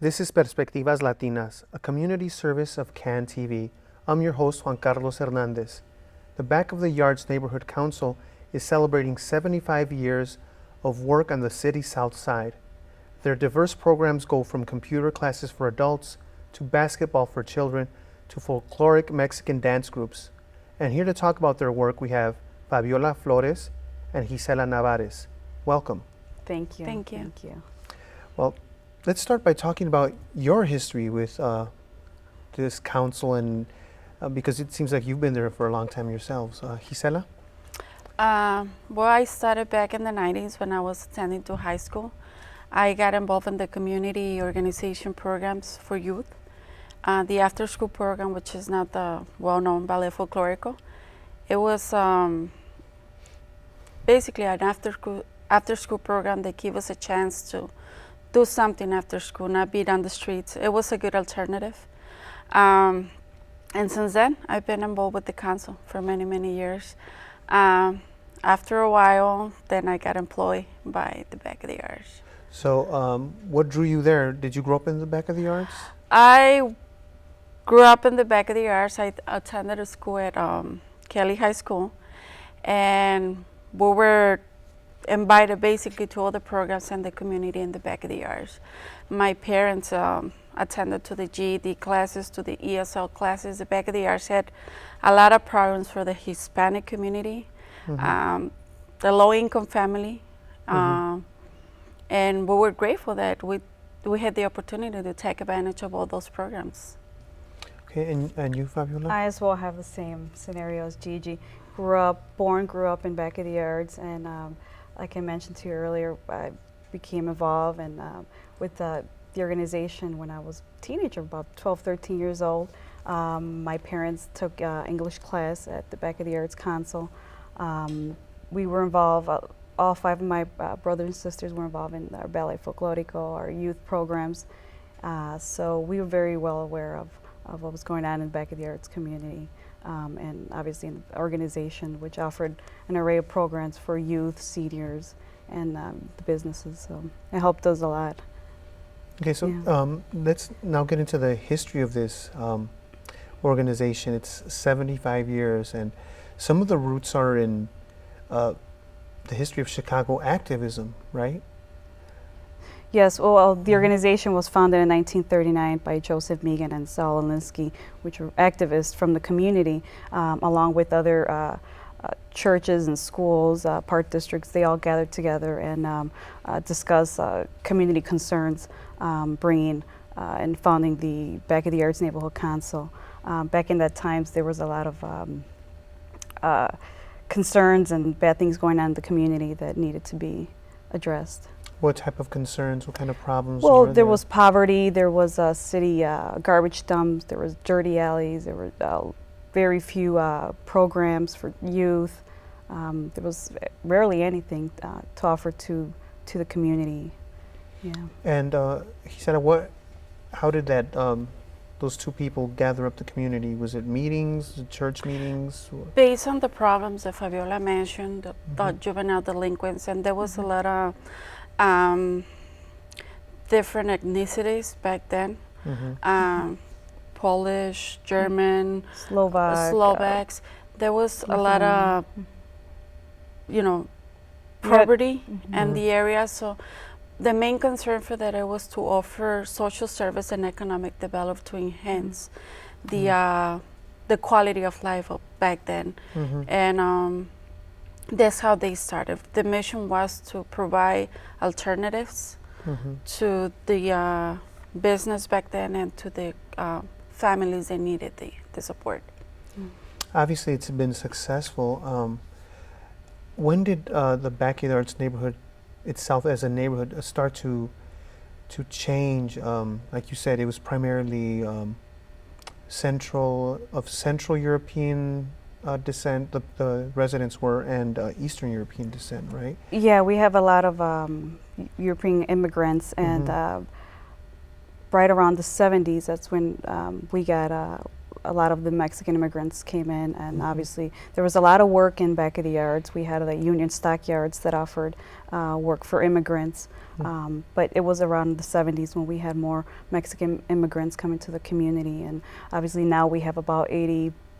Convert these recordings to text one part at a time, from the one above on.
This is Perspectivas Latinas, a community service of CAN TV. I'm your host, Juan Carlos Hernandez. The Back of the Yards Neighborhood Council is celebrating 75 years of work on the city's south side. Their diverse programs go from computer classes for adults to basketball for children to folkloric Mexican dance groups. And here to talk about their work, we have Fabiola Flores and Gisela Navarez. Welcome. Thank you. Thank you. Thank you. Well, let's start by talking about your history with this council, and because it seems like you've been there for a long time yourselves. Gisela? Well, I started back in the 90s when I was attending to high school. I got involved in the community organization programs for youth. The after-school program, which is not the well-known Ballet Folklorico. It was basically an after-school program that gave us a chance to do something after school, not be on the streets. It was a good alternative. And since then, I've been involved with the council for many, many years. After a while, then I got employed by the Back of the Yards. So what drew you there? Did you grow up in the Back of the Yards? I grew up in the Back of the Yards. I attended a school at Kelly High School, and we were invited basically to all the programs in the community in the Back of the Yards. My parents attended to the GED classes, to the ESL classes. The Back of the Yards had a lot of programs for the Hispanic community, the low-income family, and we were grateful that we had the opportunity to take advantage of all those programs. Okay, and you, Fabiola? I as well have the same scenario as Gigi. Grew up in Back of the Yards, and like I mentioned to you earlier, I became involved and with the organization when I was a teenager, about 12, 13 years old. My parents took English class at the Back of the Yards Council. We were involved, all five of my brothers and sisters were involved in our Ballet Folklorico, our youth programs. So we were very well aware of what was going on in the Back of the Yards community. And obviously in the organization, which offered an array of programs for youth, seniors, and the businesses. So it helped us a lot. Okay, so Yeah. let's now get into the history of this organization. It's 75 years, and some of the roots are in the history of Chicago activism, right? Yes, well, the organization was founded in 1939 by Joseph Megan and Saul Alinsky, which were activists from the community, along with other churches and schools, park districts. They all gathered together and discussed community concerns, bringing and founding the Back of the Yards Neighborhood Council. Back in that times, there was a lot of concerns and bad things going on in the community that needed to be addressed. What type of concerns? What kind of problems? Well, were there was poverty, there was city garbage dumps, there was dirty alleys, there were very few programs for youth. There was rarely anything to offer to the community. Yeah. And he said, how did that those two people gather up the community? Was it meetings, church meetings? Based on the problems that Fabiola mentioned, the juvenile delinquents, and there was a lot of different ethnicities back then. Polish, German, Slovaks. There was a lot of, poverty in the area. So the main concern for that was to offer social service and economic development to enhance the quality of life of back then. And that's how they started. The mission was to provide alternatives to the business back then and to the families that needed the support. Obviously, it's been successful. When did the Back of the Yards neighborhood itself as a neighborhood start to change? Like you said, it was primarily Central European descent, the residents were, and Eastern European descent, right? Yeah, we have a lot of European immigrants, and right around the 70s, that's when we got a lot of the Mexican immigrants came in, and obviously there was a lot of work in back of the yards. We had the union stockyards that offered work for immigrants, but it was around the 70s when we had more Mexican immigrants coming to the community, and obviously now we have about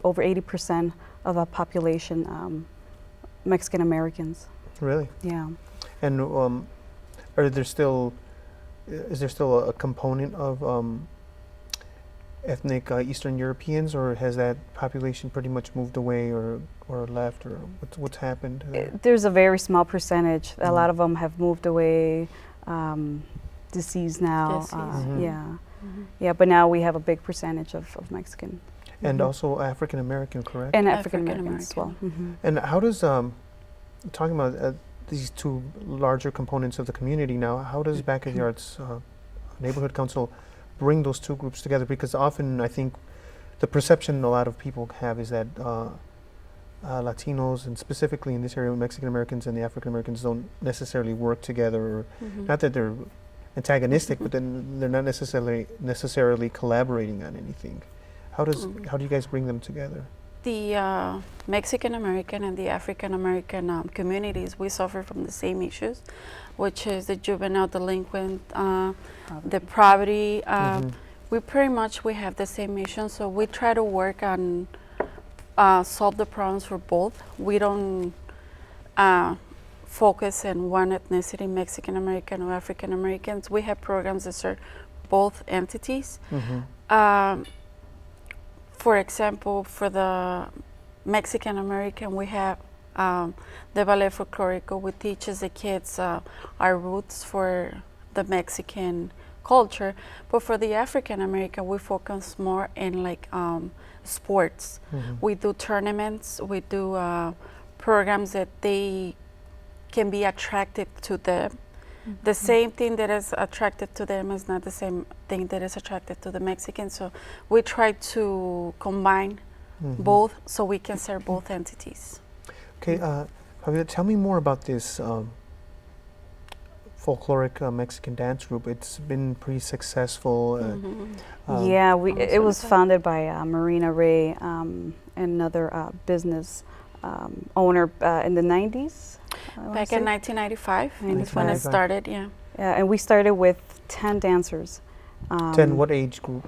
over 80% of our population Mexican Americans. Really? Yeah. And is there still a component of ethnic Eastern Europeans, or has that population pretty much moved away or left, or what's happened there? There's a very small percentage. A lot of them have moved away, deceased now. Deceased. Yeah, yeah. But now we have a big percentage of Mexican And also African American, correct? and African Americans as well. And how does talking about these two larger components of the community now, how does Back of the Yards Neighborhood Council bring those two groups together? Because often I think the perception a lot of people have is that Latinos, and specifically in this area, Mexican Americans and the African Americans don't necessarily work together, or not that they're antagonistic, but then they're not necessarily collaborating on anything. How do you guys bring them together? The Mexican American and the African American communities, we suffer from the same issues, which is the juvenile delinquent, the poverty. We pretty much have the same mission, so we try to work on solve the problems for both. We don't focus on one ethnicity, Mexican American or African Americans. We have programs that serve both entities. For example, for the Mexican American, we have the Ballet Folklorico, which teaches the kids our roots for the Mexican culture. But for the African American, we focus more in like sports. We do tournaments, we do programs that they can be attracted to them. The same thing that is attracted to them is not the same thing that is attracted to the Mexicans. So we try to combine both so we can serve both entities. Okay, Javier, tell me more about this folkloric Mexican dance group. It's been pretty successful. Yeah, it was founded by Marina Ray, another business owner in the 90s. Back in 1995 is when it started, yeah. Yeah, and we started with 10 dancers. 10, what age group?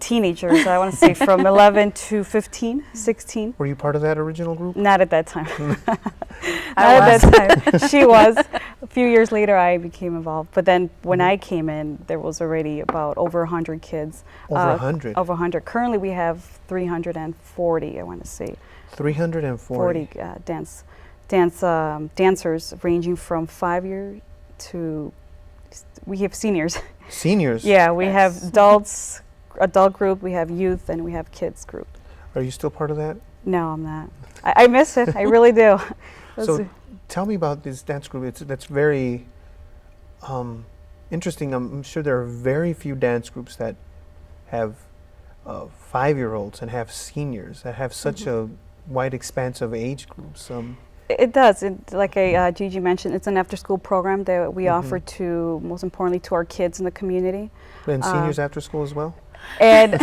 Teenagers, I want to say from 11 to 15, 16. Were you part of that original group? Not at that time. Not at that time. She was. A few years later, I became involved. But then when I came in, there was already about over 100 kids. Over 100? Over 100. Currently, we have 340, I want to say. 340? 40 dancers ranging from 5-year to, we have seniors. Seniors? Yeah, we have adult group, we have youth, and we have kids group. Are you still part of that? No, I'm not. I miss it. I really do. So tell me about this dance group. That's very interesting. I'm sure there are very few dance groups that have 5-year-olds and have seniors, that have such a wide expanse of age groups. It does. Like Gigi mentioned, it's an after-school program that we offer to, most importantly, to our kids in the community. And seniors after school as well? And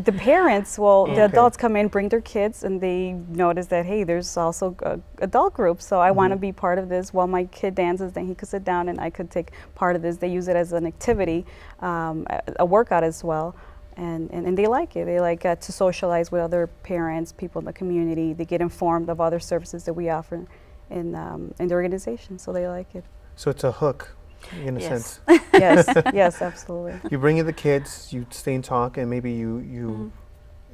the parents, the adults come in, bring their kids, and they notice that, hey, there's also adult groups, so I want to be part of this. While my kid dances, then he could sit down and I could take part of this. They use it as an activity, a workout as well. And they like it. They like to socialize with other parents, people in the community. They get informed of other services that we offer in the organization, so they like it. So it's a hook, in a sense. Yes, absolutely. You bring in the kids, you stay and talk, and maybe you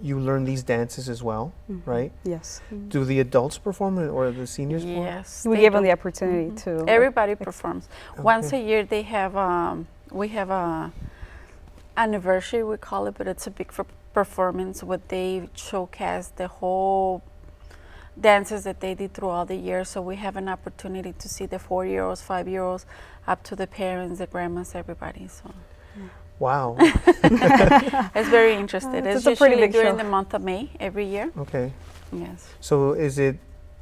learn these dances as well, right? Yes. Do the adults perform it or the seniors perform? Yes. We give them the opportunity to. Everybody performs. Once a year they have, we have a anniversary, we call it, but it's a big performance where they showcase the whole dances that they did throughout the year. So we have an opportunity to see the 4-year-olds, 5-year-olds, up to the parents, the grandmas, everybody. So. Wow. It's very interesting. It's a pretty usually big during show. the month of May every year. Okay. Yes. So is it,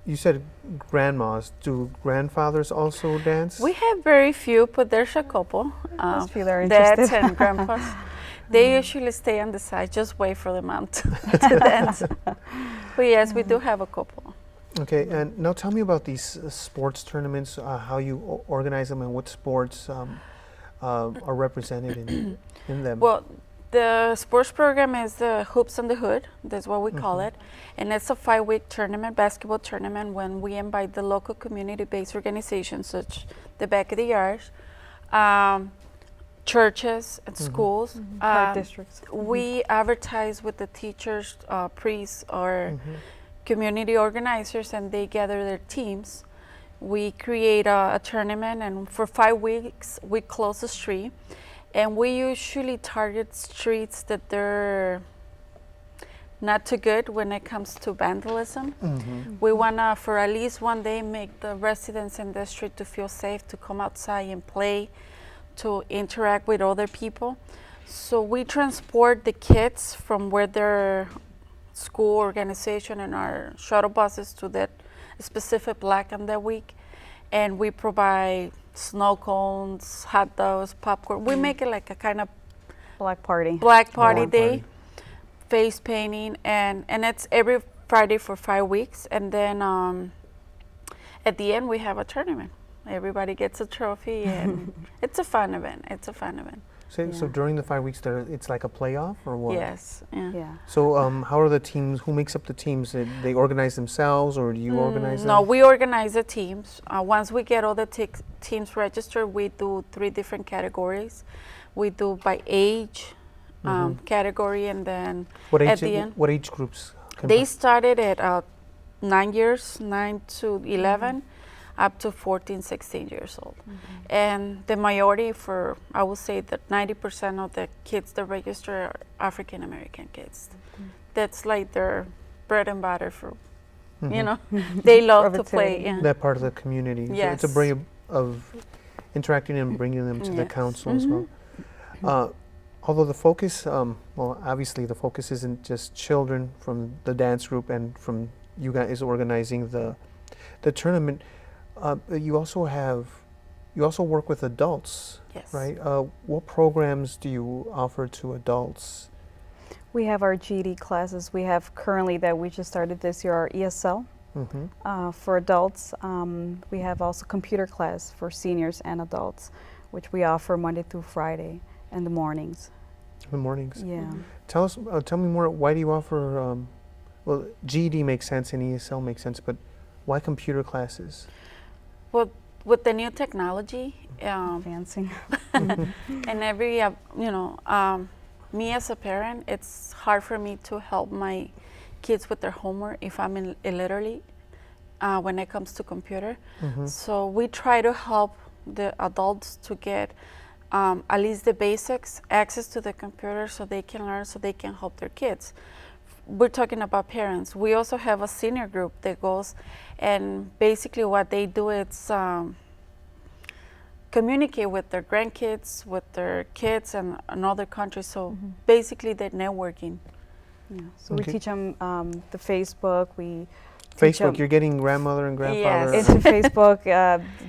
you said grandmas, do grandfathers also dance? We have very few, but there's a couple. Most people are Dads interested. and grandpas. They usually stay on the side, just wait for the mom to dance. But yes, we do have a couple. Okay, and now tell me about these sports tournaments, how you organize them and what sports are represented in them. Well, the sports program is the Hoops on the Hood. That's what we call it. And it's a 5-week tournament, basketball tournament, when we invite the local community-based organizations, such the Back of the Yards, churches and schools. Park districts. We advertise with the teachers, priests, or community organizers, and they gather their teams. We create a tournament, and for 5 weeks, we close the street. And we usually target streets that they're not too good when it comes to vandalism. We wanna, for at least one day, make the residents in the street to feel safe, to come outside and play, to interact with other people. So we transport the kids from where their school organization and our shuttle buses to that specific block on that week. And we provide snow cones, hot dogs, popcorn. We make it like a kind of Black party. black party Lawn day, party. face painting, and it's every Friday for 5 weeks. And then at the end, we have a tournament. Everybody gets a trophy, and it's a fun event. It's a fun event. So during the 5 weeks, it's like a playoff or what? Yes. Yeah. Yeah. So how are the teams? Who makes up the teams? They organize themselves, or do you organize them? No, we organize the teams. Once we get all the teams registered, we do 3 different categories. We do by age category, and then What age? at the end, What age groups? they started at 9 years, 9 to 11, up to 14, 16 years old. And the majority, I would say that 90% of the kids that register are African American kids. That's like their bread and butter for, you know, they love to play. Yeah. That part of the community. So it's a Yes. way of interacting and bringing them to the Yes. council as well. Although the focus, well, obviously the focus isn't just children from the dance group and from you guys organizing the tournament. You also work with adults, Yes. right? What programs do you offer to adults? We have our GD classes. We have currently that we just started this year, our ESL for adults. We have also computer class for seniors and adults, which we offer Monday through Friday in the mornings. In the mornings. Yeah. Tell me more. Why do you offer? Well, GED makes sense and ESL makes sense, but why computer classes? Well, with the new technology, Advancing. and every, me as a parent, it's hard for me to help my kids with their homework if I'm illiterate when it comes to computer. So we try to help the adults to get at least the basics, access to the computer so they can learn, so they can help their kids. We're talking about parents. We also have a senior group that goes, and basically what they do is communicate with their grandkids, with their kids, and in other countries. So basically, they're networking. Yeah. So we teach them the Facebook. Facebook, you're getting grandmother and grandfather. Yes. Into Facebook.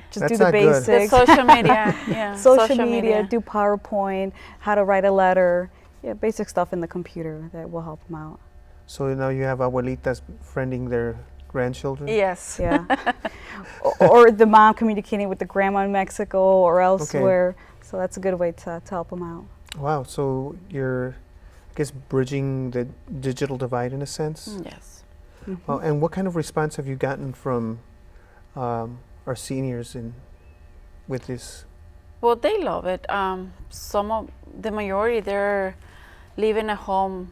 Just That's do the not good. basics. The social media, yeah. Social media, do PowerPoint, how to write a letter. Yeah, basic stuff in the computer that will help them out. So now you have abuelitas friending their grandchildren? Yes. Yeah. or the mom communicating with the grandma in Mexico or elsewhere. So that's a good way to help them out. Wow. So you're, I guess, bridging the digital divide in a sense? Yes. And what kind of response have you gotten from our seniors with this? Well, they love it. The majority, they're living at home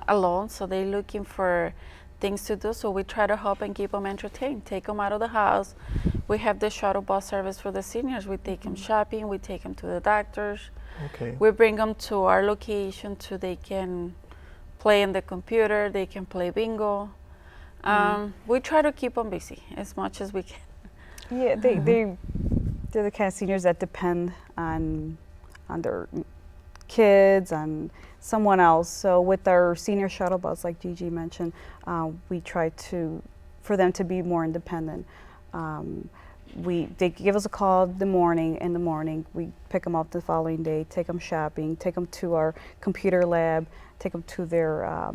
alone, so they're looking for things to do. So we try to help and keep them entertained, take them out of the house. We have the shuttle bus service for the seniors. We take them shopping, we take them to the doctors. Okay. We bring them to our location so they can play in the computer, they can play bingo. We try to keep them busy as much as we can. Yeah, they're the kind of seniors that depend on their kids and someone else. So with our senior shuttle bus, like Gigi mentioned, we try for them to be more independent. they give us a call in the morning. We pick them up the following day, take them shopping, take them to our computer lab, take them to their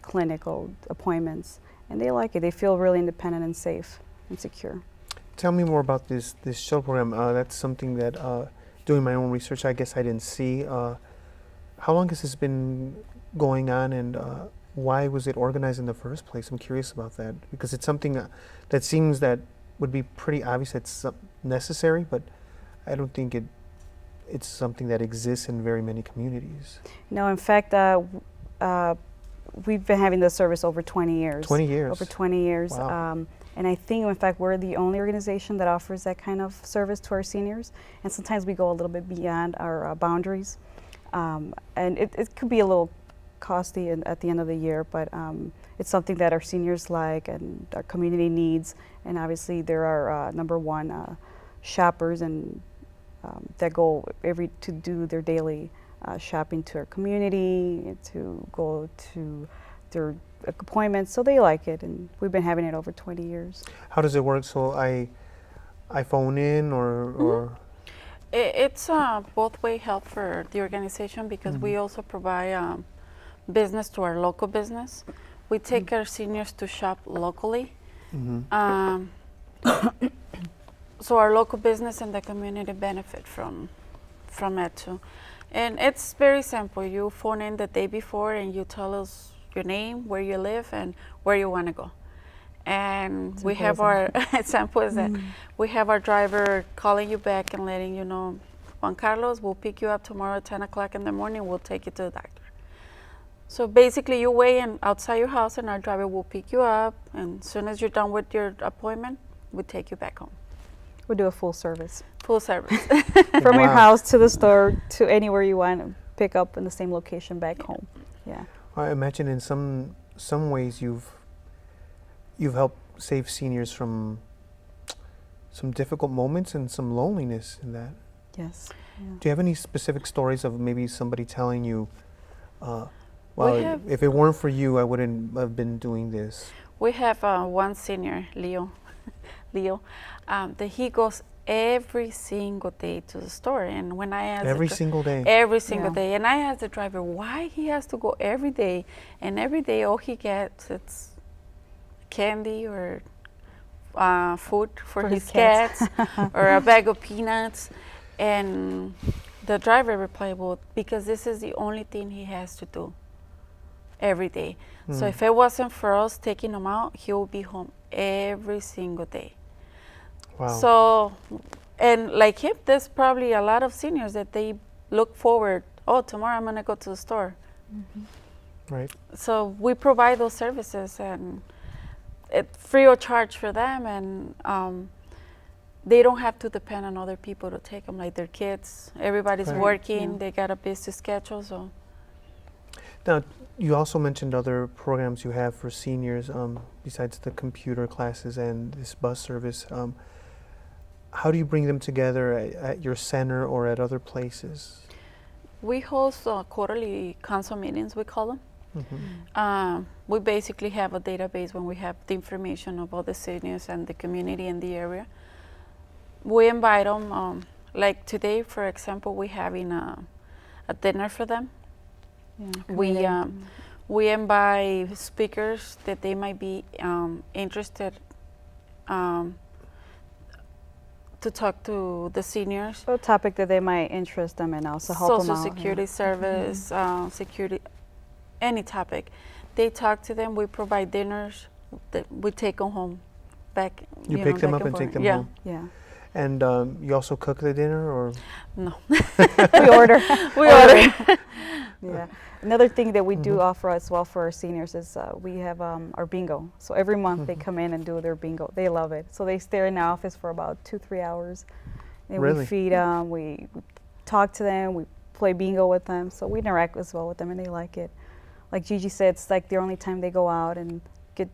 clinical appointments, and they like it. They feel really independent and safe and secure. Tell me more about this shuttle program. That's something that, doing my own research, I guess I didn't see. How long has this been going on, and why was it organized in the first place? I'm curious about that, because it's something that seems that would be pretty obvious it's necessary, but I don't think it's something that exists in very many communities. No, in fact, we've been having this service over 20 years. 20 years. Over 20 years. Wow. And I think, in fact, we're the only organization that offers that kind of service to our seniors. And sometimes we go a little bit beyond our boundaries. And it could be a little costly at the end of the year, but it's something that our seniors like and our community needs. And obviously, there are number one shoppers and that go to do their daily shopping to our community, to go to their appointments, so they like it, and we've been having it over 20 years. How does it work? So I phone in, or It's both way help for the organization, because we also provide business to our local business. We take our seniors to shop locally. So our local business and the community benefit from it too. And it's very simple. You phone in the day before and you tell us your name, where you live, and where you want to go. And we have our example is that we have our driver calling you back and letting you know, Juan Carlos, we'll pick you up tomorrow at 10 o'clock in the morning. We'll take you to the doctor. So basically, you wait outside your house, and our driver will pick you up. And as soon as you're done with your appointment, we take you back home. We do a full service. Full service. From your Wow. house to the store to anywhere you want to pick up in the same location back home. Yeah. I imagine in some ways you've helped save seniors from some difficult moments and some loneliness in that. Yes. Yeah. Do you have any specific stories of maybe somebody telling you, have- if it weren't for you, I wouldn't have been doing this? We have one senior, Leo, that he goes every single day to the store. And when I ask Every single day? every single Yeah. day, and I asked the driver why he has to go every day, and every day all he gets it's candy or food for his cats or a bag of peanuts. And the driver replied, well, because this is the only thing he has to do every day. So if it wasn't for us taking him out, he will be home every single day. Wow. So, and like him, there's probably a lot of seniors that they look forward, oh, tomorrow I'm going to go to the store. Right. So we provide those services, and it's free of charge for them, and they don't have to depend on other people to take them, like their kids. Everybody's Right. working, Yeah. they got a busy schedule, so. Now, you also mentioned other programs you have for seniors besides the computer classes and this bus service. How do you bring them together at your center or at other places? We host quarterly council meetings, we call them. Mm-hmm. We basically have a database when we have the information of all the seniors and the community in the area. We invite them, like today, for example, we're having a dinner for them. Yeah, We invite speakers that they might be interested to talk to the seniors. a topic that they might interest them in, also help them Social out. Security service, security, any topic. They talk to them. We provide dinners. We take them home. Back. You pick them up and take them yeah. home. Yeah. And you also cook the dinner, or? No. We order. We order. Yeah. Another thing that we do offer as well for our seniors is we have our bingo. So every month they come in and do their bingo. They love it. So they stay in the office for about 2-3 hours. And Really? we feed them, we talk to them, we play bingo with them. So we interact as well with them, and they like it. Like Gigi said, it's like the only time they go out and get,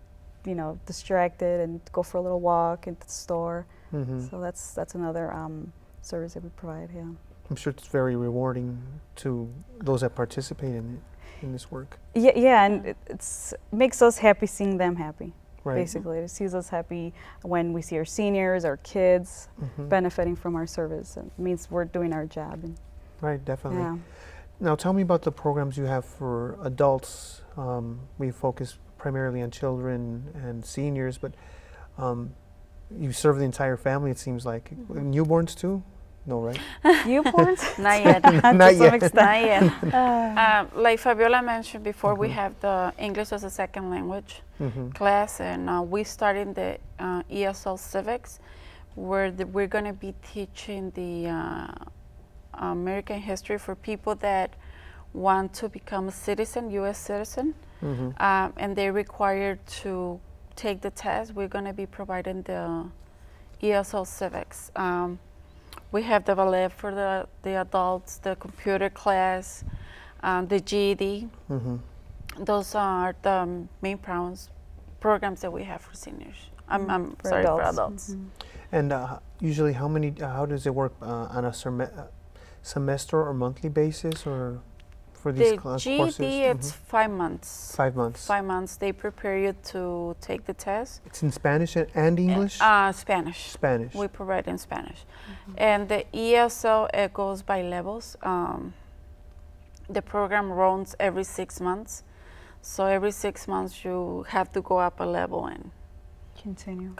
distracted and go for a little walk at the store. Mm-hmm. So that's another service that we provide. Yeah. I'm sure it's very rewarding to those that participate in this work. Yeah, and it's makes us happy seeing them happy. Right. basically. It sees us happy when we see our seniors, our kids benefiting from our service. It means we're doing our job. And, Right, definitely. yeah. Now, tell me about the programs you have for adults. We focus primarily on children and seniors, but you serve the entire family, it seems like. Newborns too? No, right? Newborns? Not yet. Not To some yet. extent. Not yet. Like Fabiola mentioned before, we have the English as a second language class, and we started the ESL Civics, where we're going to be teaching the American history for people that want to become a citizen, U.S. citizen, and they're required to take the test. We're going to be providing the ESL Civics. We have the ballet for the adults, the computer class, the GED. Those are the main programs that we have for seniors. I'm For sorry, for adults. adults. And usually, how does it work on a semester or monthly basis, or for these The courses? GED, it's 5 months. 5 months. 5 months. They prepare you to take the test. It's in Spanish and English? Spanish. Spanish. We provide in Spanish. And the ESL, it goes by levels. The program runs every 6 months. So every 6 months you have to go up a level and continue.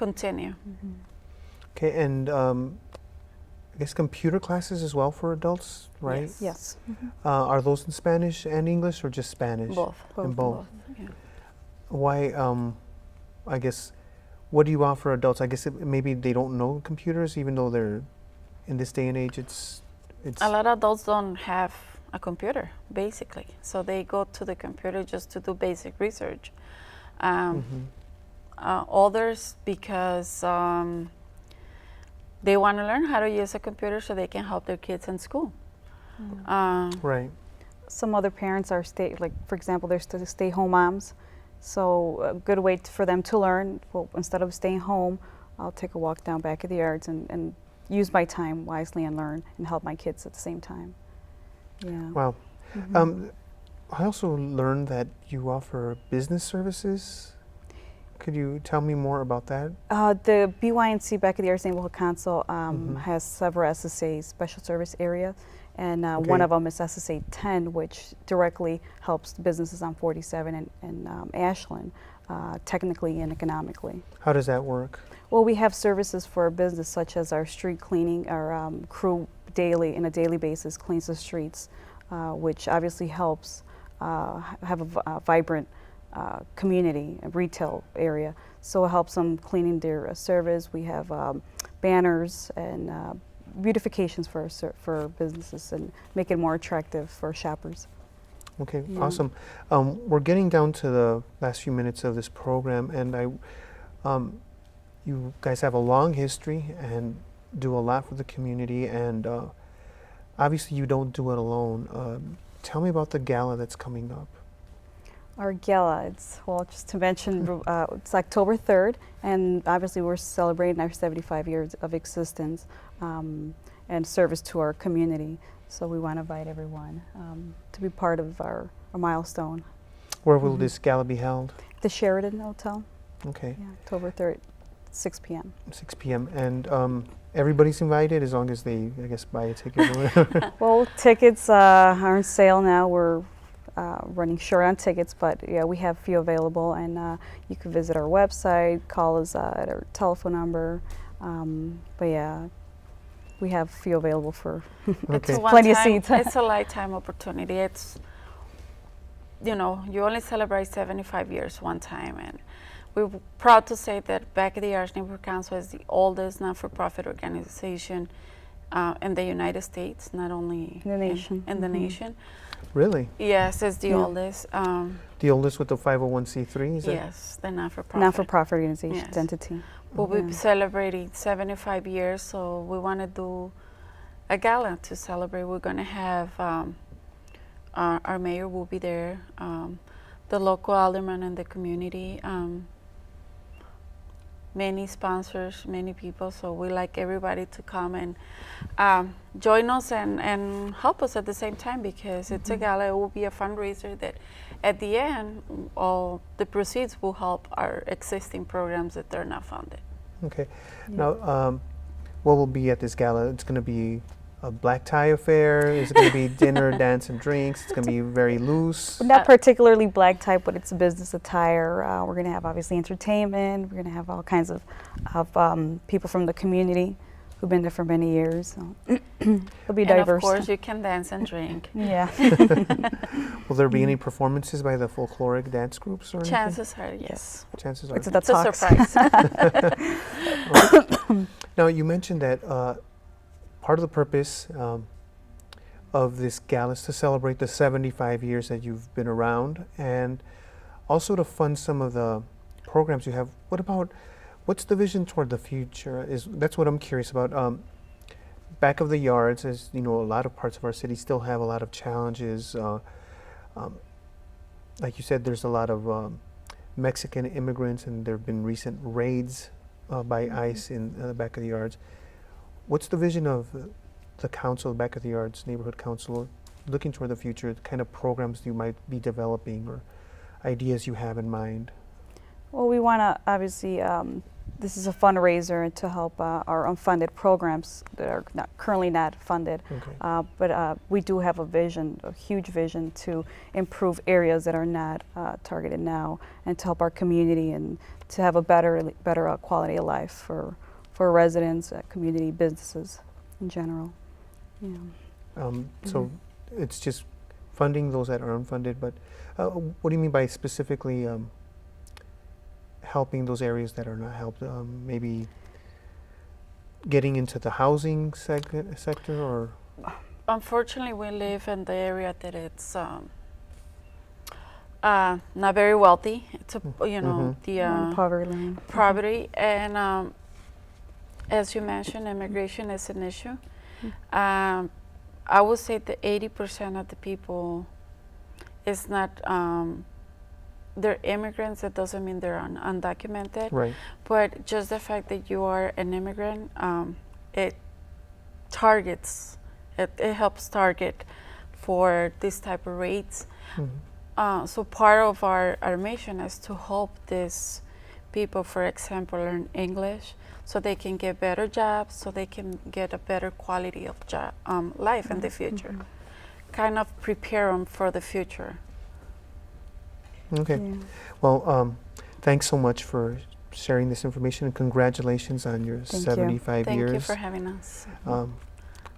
Okay, and I guess computer classes as well for adults, right? Yes. Yes. Are those in Spanish and English, or just Spanish? Both. In both. Yeah. Why, I guess, what do you offer adults? I guess maybe they don't know computers, even though they're, in this day and age, it's A lot of adults don't have a computer, basically. So they go to the computer just to do basic research. Others, because they want to learn how to use a computer so they can help their kids in school. right. Some other parents are for example, they're stay-home moms. So a good way for them to learn, well, instead of staying home, I'll take a walk down back of the yards and use my time wisely and learn and help my kids at the same time. Yeah. Wow. I also learned that you offer business services. Could you tell me more about that? The BYNC, Back of the Yards Neighborhood Council, has several SSA special service areas, and one Okay. of them is SSA 10, which directly helps businesses on 47 and Ashland, technically and economically. How does that work? Well, we have services for business such as our street cleaning. Our crew daily, on a daily basis, cleans the streets, which obviously helps have a vibrant community, a retail area. So it helps them cleaning their service. We have banners and beautifications for businesses and make it more attractive for shoppers. Okay, Yeah. awesome. We're getting down to the last few minutes of this program, and you guys have a long history and do a lot for the community, and obviously you don't do it alone. Tell me about the gala that's coming up. Our gala, just to mention, it's October 3rd, and obviously we're celebrating our 75 years of existence and service to our community. So we want to invite everyone to be part of our milestone. Where will this gala be held? The Sheridan Hotel, Okay, yeah, October 3rd, 6 p.m. 6 p.m. And everybody's invited as long as they, I guess, buy a ticket or whatever. Well, tickets are on sale now. We're running short on tickets, but yeah, we have a few available, and you can visit our website, call us at our telephone number. But yeah, we have a few available for Okay. Plenty of seats. It's a lifetime opportunity. It's, you know, you only celebrate 75 years one time, and we're proud to say that Back of the Yards Neighborhood Council is the oldest non-for-profit organization in the United States, not only In the nation. in the nation. Really? Yes, it's the Yeah. oldest. The oldest with the 501c3? Is that? Yes, the non-for-profit. not-for-profit organization Yes. entity. We'll be Yeah. celebrating 75 years, so we want to do a gala to celebrate. We're going to have our mayor will be there, the local alderman and the community. many sponsors, many people. So we like everybody to come and join us and help us at the same time, because it's a gala. It will be a fundraiser that at the end, all the proceeds will help our existing programs that they're not funded. Okay. Now, what will be at this gala? It's going to be a black tie affair? Is it going to be dinner, dance, and drinks? It's going to be very loose? Not particularly black type, but it's a business attire. We're going to have obviously entertainment. We're going to have all kinds of people from the community who've been there for many years. So it'll be diverse. And of course, you can dance and drink. Yeah. Will there be any performances by the folkloric dance groups or anything? Chances are, yes. Chances are. It's the It's a talks. surprise. Now, you mentioned that part of the purpose of this gala is to celebrate the 75 years that you've been around, and also to fund some of the programs you have. What's the vision toward the future? That's what I'm curious about. Back of the yards, as you know, a lot of parts of our city still have a lot of challenges. Like you said, there's a lot of Mexican immigrants, and there have been recent raids by ICE in the back of the yards. What's the vision of the council, back of the yards neighborhood council, looking toward the future? The kind of programs you might be developing or ideas you have in mind? Well, we want to obviously, this is a fundraiser to help our unfunded programs that are currently not funded. Okay. But we do have a vision, a huge vision, to improve areas that are not targeted now, and to help our community and to have a better quality of life for residents, community, businesses in general. Yeah. So it's just funding those that are unfunded, but what do you mean by specifically helping those areas that are not helped? Maybe getting into the housing sector, or? Unfortunately, we live in the area that it's not very wealthy. It's the Poverty line. poverty, and as you mentioned, immigration is an issue. I would say that 80% of the people is not. They're immigrants. That doesn't mean they're undocumented. Right. But just the fact that you are an immigrant, it targets. It helps target for this type of rates. Mm-hmm. So part of our mission is to help these people, for example, learn English so they can get better jobs, so they can get a better quality of life in the future. Kind of prepare them for the future. Okay. Yeah. Well, thanks so much for sharing this information, and congratulations on your Thank you. 75 Thank years. you for having us.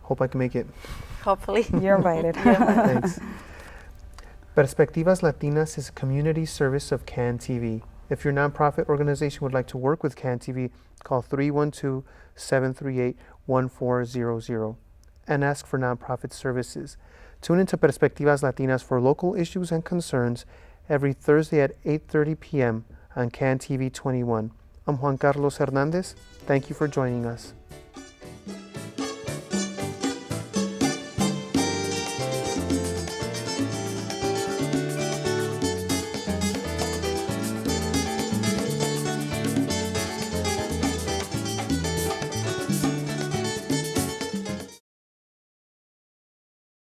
Hope I can make it. Hopefully. You're invited. Thanks. Perspectivas Latinas is a community service of CAN TV. If your nonprofit organization would like to work with CAN TV, call 312-738-1400 and ask for nonprofit services. Tune into Perspectivas Latinas for local issues and concerns every Thursday at 8:30 p.m. on CAN TV 21. I'm Juan Carlos Hernandez. Thank you for joining us.